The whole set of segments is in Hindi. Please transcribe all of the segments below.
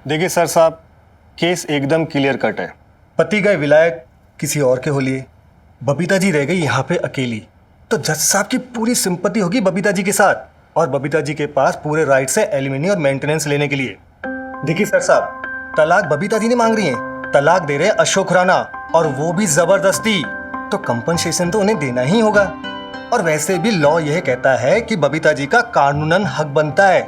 देखिए सर साहब, केस एकदम क्लियर कट है। पति गए विलायक किसी और के हो लिए, बबीता जी रह गई यहाँ पे अकेली। तो जज साहब की पूरी सिंपैथी होगी बबीता जी के साथ, और बबीता जी के पास पूरे राइट्स है एलिमनी और मेंटेनेंस लेने के लिए। देखिए सर साहब, तलाक बबीता जी ने मांग रही हैं, तलाक दे रहे हैं अशोक खुराना, और वो भी जबरदस्ती। तो कंपनसेशन तो उन्हें देना ही होगा। और वैसे भी लॉ यह कहता है कि बबीता जी का कानूनन हक बनता है।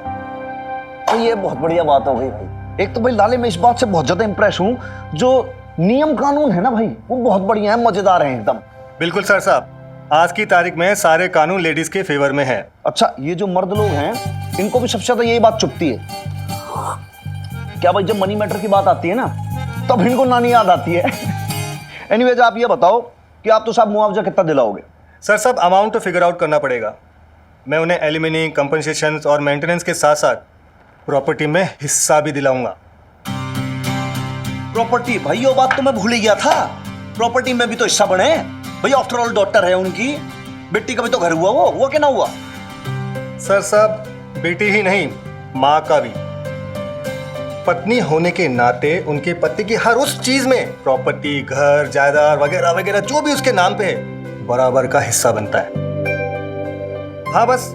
तो ये बहुत बढ़िया बात हो गई भाई। एक तो भाई लाले, मैं इस बात से बहुत ज्यादा इंप्रेस हूँ, जो नियम कानून है ना भाई, वो बहुत बढ़िया है, मजेदार है एकदम। बिल्कुल सर साहब, आज की तारीख में सारे कानून लेडीज के फेवर में है। अच्छा, ये जो मर्द लोग हैं, इनको भी सबसे ज्यादा यही बात चुभती है क्या भाई, जब मनी मैटर की बात आती है ना, तब इनको नानी याद आती है। एनीवेज, आप ये बताओ कि आप तो साहब मुआवजा कितना दिलाओगे? सर साहब, अमाउंट तो फिगर आउट करना पड़ेगा। मैं उन्हें एलिमनी, कंपनसेशन और मेंटेनेंस के साथ साथ प्रॉपर्टी में हिस्सा भी दिलाऊंगा। प्रॉपर्टी? भाई ये बात तो मैं भूल ही गया था, प्रॉपर्टी में भी तो हिस्सा बने भाई। आफ्टर ऑल डॉटर है उनकी, बेटी का भी तो घर हुआ, वो हुआ कि ना हुआ? सर साहब, बेटी ही नहीं, माँ का भी। पत्नी होने के नाते उनके पति की हर उस चीज में प्रॉपर्टी, घर, जायदाद वगैरह वगैरह जो भी उसके नाम पे है, बराबर का हिस्सा बनता है। हाँ, बस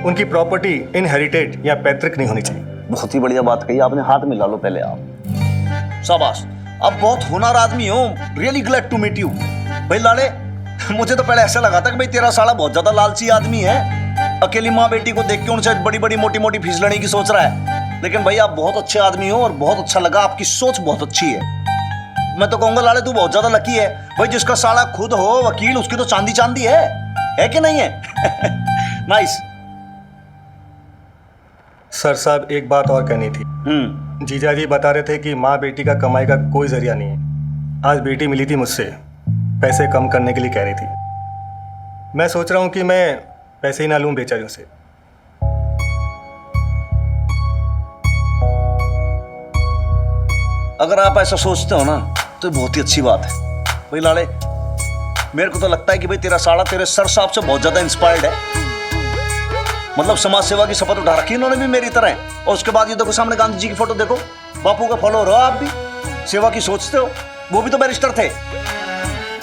उनकी प्रॉपर्टी इनहेरिटेड या पैतृक नहीं होनी चाहिए। बहुत ही बढ़िया बात कही आपने, हाथ मिला लो पहले आप। शाबाश, अब बहुत होनहार आदमी हो, really glad to meet you. भाई लाले, मुझे तो पहले ऐसा लगा था कि भाई तेरा साला बहुत ज्यादा लालची आदमी है, अकेली माँ बेटी को देख के उनसे बड़ी बड़ी मोटी मोटी फीस लेने की सोच रहा है। लेकिन भाई आप बहुत अच्छे आदमी हो और बहुत अच्छा लगा, आपकी सोच बहुत अच्छी है। मैं तो कहूंगा लाले, तू बहुत ज्यादा लकी है भाई, जिसका साला खुद हो वकील, उसकी तो चांदी चांदी है कि नहीं है? नाइस। सर साहब, एक बात और कहनी थी। जीजा जी बता रहे थे कि माँ बेटी का कमाई का कोई जरिया नहीं है। आज बेटी मिली थी मुझसे, पैसे कम करने के लिए कह रही थी। मैं सोच रहा हूँ कि मैं पैसे ही ना लूँ बेचारियों से। अगर आप ऐसा सोचते हो ना, तो बहुत ही अच्छी बात है भाई लाले। मेरे को तो लगता है कि भाई तेरा साला तेरे सर साहब से बहुत ज्यादा इंस्पायर्ड है। मतलब समाज सेवा की शपथ उठा रखी उन्होंने भी मेरी तरह। और उसके बाद ये देखो सामने गांधी जी की फोटो देखो, बापू का फॉलोअर हो आप भी, सेवा की सोचते हो। वो भी तो बैरिस्टर थे।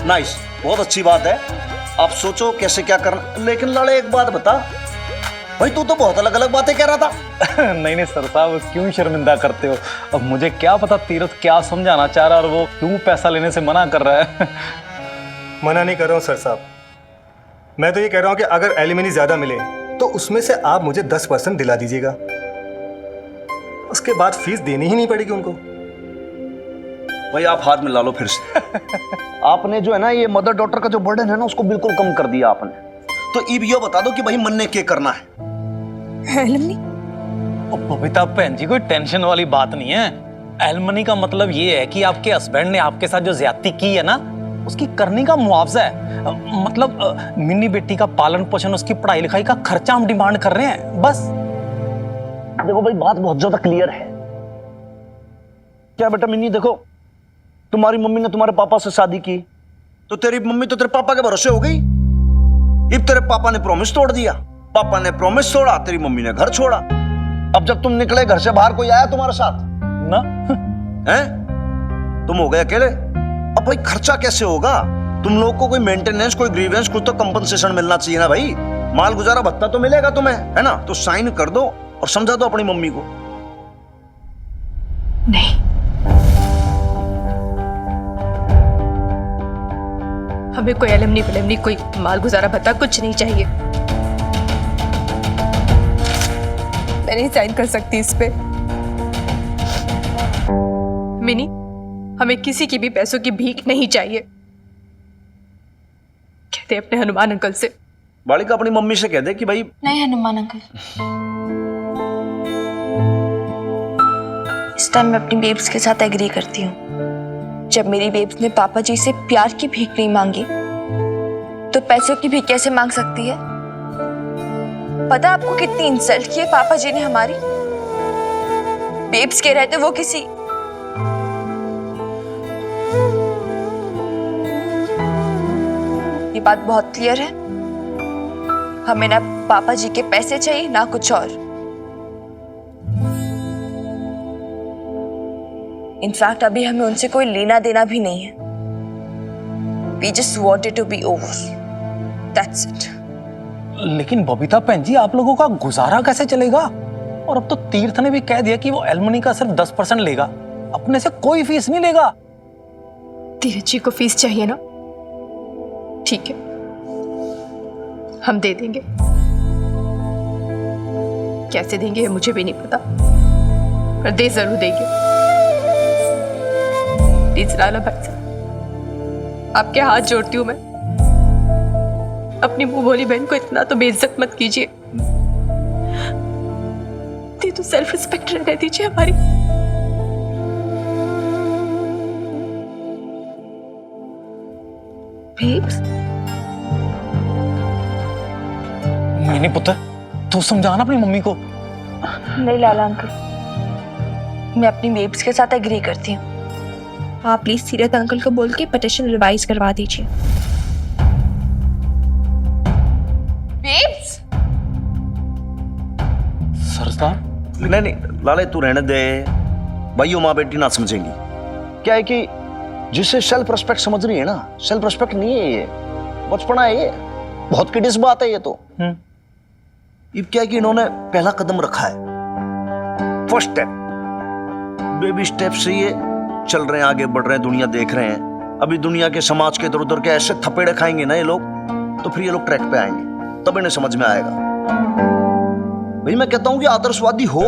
नाइस, बहुत अच्छी बात है। आप सोचो कैसे क्या करना। लेकिन लाले एक बात बता भाई, तू तो बहुत अलग अलग बातें कह रहा था। नहीं सर साहब, क्यों शर्मिंदा करते हो? अब मुझे क्या पता तीरथ क्या समझाना चाह रहा है और वो क्यों पैसा लेने से मना कर रहा है। मना नहीं कर रहा हूँ सर साहब, मैं तो ये कह रहा हूँ कि अगर एलिमनी ज्यादा मिले तो उसमें से आप मुझे 10% दिला दीजिएगा। उसके बाद फीस देनी ही नहीं पड़ेगी उनको। भाई आप हाथ मिला लो फिर से। आपने जो है ना, ये मदर डॉटर का जो बर्डन है ना, उसको बिल्कुल कम कर दिया आपने। तो अब ये बता दो कि भाई मन ने क्या करना है? एलिमनी? बबीता बहन जी, कोई टेंशन वाली बात नहीं है। एलिमनी का मतलब ये है कि आपके हस्बैंड ने आपके साथ जो ज्यादती की है ना, उसकी करने का मुआवजा है। मतलब मिनी बेटी का पालन पोषण, उसकी पढ़ाई लिखाई का खर्चा हम डिमांड कर रहे हैं, बस। देखो भाई, बात बहुत ज्यादा क्लियर है। क्या बेटा मिनी, देखो तुम्हारी मम्मी ने तुम्हारे पापा से शादी की, तो तेरी मम्मी तो तेरे पापा के भरोसे हो गई। अब तेरे पापा ने प्रॉमिस तोड़ दिया, पापा ने प्रॉमिस तोड़ा, तेरी मम्मी ने घर छोड़ा। अब जब तुम निकले घर से बाहर, कोई आया तुम्हारे साथ ना? हैं? तुम हो गए अकेले। अब भाई खर्चा कैसे होगा? तुम लोग को कोई मेंटेनेंस, कोई ग्रीवेंस, कुछ तो कंपनसेशन मिलना चाहिए ना भाई। माल गुजारा भत्ता तो मिलेगा तुम्हें, है ना? तो साइन कर दो और समझा दो अपनी मम्मी को। नहीं, हमें कोई एलिमनी विलिमनी, कोई माल गुजारा भत्ता कुछ नहीं चाहिए। मैं नहीं साइन कर सकती इस पे। मिनी, हमें किसी की भी पैसों की भीख नहीं चाहिए। कहते अपने हनुमान अंकल से। बालिका अपनी मम्मी से कह दे कि भाई। नहीं हनुमान अंकल, इस टाइम मैं अपनी बेब्स के साथ एग्री करती हूँ। जब मेरी बेब्स ने पापा जी से प्यार की भीख नहीं मांगी, तो पैसों की भीख कैसे मांग सकती है? पता आपको कितनी इंसल्ट की है पापा जी ने हमारी? बेब्स के रहते वो किसी ये बात बहुत क्लियर है, हमें ना पापा जी के पैसे चाहिए ना कुछ और। इनफैक्ट अभी हमें उनसे कोई लेना देना भी नहीं है। We just want it to be over. That's it. लेकिन बबीता बहन जी, आप लोगों का गुजारा कैसे चलेगा? और अब तो तीर्थ ने भी कह दिया कि वो एलमनी का सिर्फ 10% लेगा, अपने से कोई फीस नहीं लेगा। धीरज जी को फीस चाहिए ना, ठीक है, हम दे देंगे। कैसे देंगे मुझे भी नहीं पता, पर दे जरूर देंगे। प्लीज लाला भाई साहब, आपके हाथ जोड़ती हूँ मैं, अपनी मुंह भोली बहन को इतना तो बेइज्जत मत कीजिए। तो सेल्फ रिस्पेक्ट रहने दीजिए हमारी। बेब्स, मिनी पुत्र, तू समझाना अपनी मम्मी को। नहीं लाला अंकल, मैं अपनी बेब्स के साथ एग्री करती हूँ। आप प्लीज सीरत अंकल को बोल के पिटिशन रिवाइज करवा दीजिए। बेब्स, सरदार, नहीं लाले तू रहने दे, भाइयों माँ बेटी ना समझेंगी। क्या है कि जिसे सेल्फ रिस्पेक्ट समझ रही है ना, सेल्फ रिस्पेक्ट नहीं है ये, बचपना है ये, बहुत किडिस बात है ये तो। अब क्या है कि इन्होंने पहला कदम रखा है, फर्स्ट स्टेप, बेबी स्टेप से ये चल रहे हैं, आगे बढ़ रहे हैं, दुनिया देख रहे हैं। अभी दुनिया के समाज के इधर उधर के ऐसे थपेड़े खाएंगे ना ये लोग, तो फिर ये लोग ट्रैक पे आएंगे, तब इन्हें समझ में आएगा। भाई मैं कहता हूं कि आदर्शवादी हो,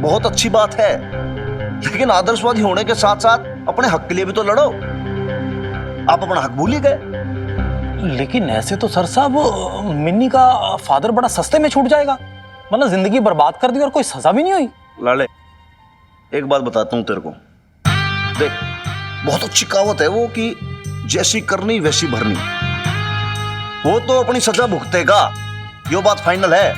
बहुत अच्छी बात है, लेकिन आदर्शवादी होने के साथ साथ अपने हक के लिए भी तो लड़ो। आप अपना हक भूल ही गए। लेकिन ऐसे तो सर साहब मिन्नी का फादर बड़ा सस्ते में छूट जाएगा, मतलब जिंदगी बर्बाद कर दी और कोई सजा भी नहीं हुई। लाले एक बात बताता हूं तेरे को, देख बहुत अच्छी कहावत है वो कि जैसी करनी वैसी भरनी। वो तो अपनी सजा भुगतेगा, यो बात फाइनल है,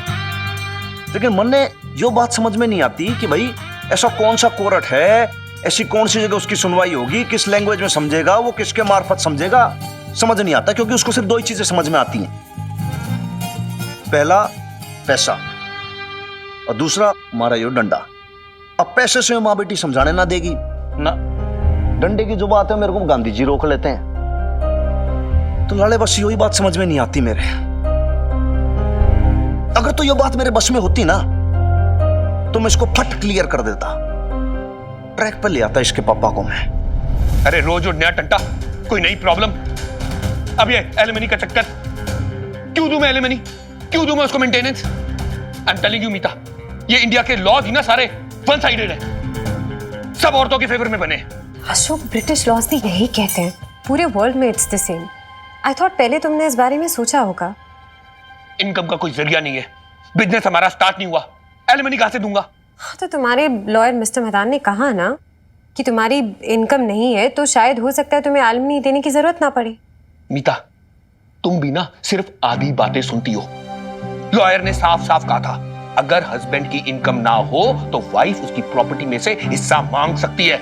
लेकिन मन ने यो बात समझ में नहीं आती कि भाई ऐसा कौन सा कोर्ट है, ऐसी कौन सी जगह उसकी सुनवाई होगी, किस लैंग्वेज में समझेगा वो, किसके मार्फत समझेगा, समझ नहीं आता, क्योंकि उसको सिर्फ दो ही चीजें समझ में आती हैं, पहला पैसा और दूसरा मारा यो डंडा। अब पैसे से माँ बेटी समझाने ना देगी ना, डंडे की जो बात है मेरे को गांधी जी रोक लेते हैं। तो लाले बस यही बात समझ में नहीं आती मेरे। अगर तो ये बात मेरे बस में होती ना तो मैं इसको फट क्लियर कर देता, ट्रैक पर ले आता इसके पापा को मैं। अरे रोज और नया टंटा, कोई नई प्रॉब्लम। अब ये एलिमनी का चक्कर क्यों दूं मैं, एलिमनी क्यों दूं मैं उसको maintenance? I am telling you Meeta, ये इंडिया के लॉज ही ना सारे वन साइडेड है, सब औरतों के फेवर में बने। अशोक, ब्रिटिश लॉज भी यही कहते हैं, पूरे वर्ल्ड में it's the same. I thought पहले तुमने इस बारे में सोचा होगा। इनकम का कोई जरिया नहीं है, बिजनेस हमारा स्टार्ट नहीं हुआ, एलिमनी कहां से दूंगा? हाँ, तो तुम्हारे लॉयर मिस्टर मदान ने कहा ना कि तुम्हारी इनकम नहीं है, तो शायद हो सकता है तुम्हें एलिमनी देने की जरूरत ना पड़े। मीता, तुम भी ना सिर्फ आधी बातें सुनती हो। लॉयर ने साफ साफ कहा था, अगर हस्बैंड की इनकम ना हो तो वाइफ उसकी प्रॉपर्टी में से हिस्सा मांग सकती है।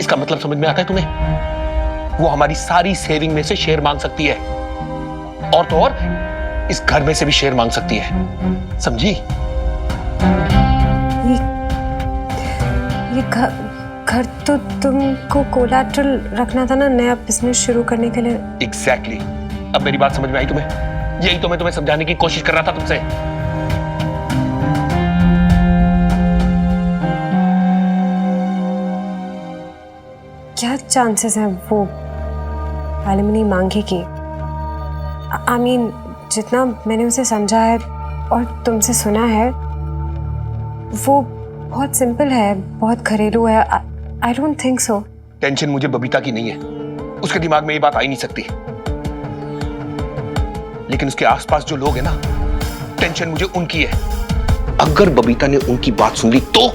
इसका मतलब समझ में आता है तुम्हें? वो हमारी सारी सेविंग में से शेयर मांग सकती है, और तो और इस घर में से भी शेयर मांग सकती है, समझी? ये घर तो तुमको कोलैटरल रखना था ना, नया बिजनेस शुरू करने के लिए। एग्जैक्टली। अब मेरी बात समझ में आई तुम्हें? यही तो मैं तुम्हें समझाने की कोशिश कर रहा था तुमसे। क्या चांसेस हैं वो एलिमनी मांगेगी? आई मीन, जितना मैंने उसे समझा है और तुमसे सुना है, वो बहुत सिंपल है, बहुत घरेलू है। I don't think so. Tension मुझे बबीता की नहीं है, उसके दिमाग में ये बात आ ही नहीं सकती, लेकिन उसके आसपास जो लोग हैं ना, टेंशन मुझे उनकी है। अगर बबीता ने उनकी बात सुन ली तो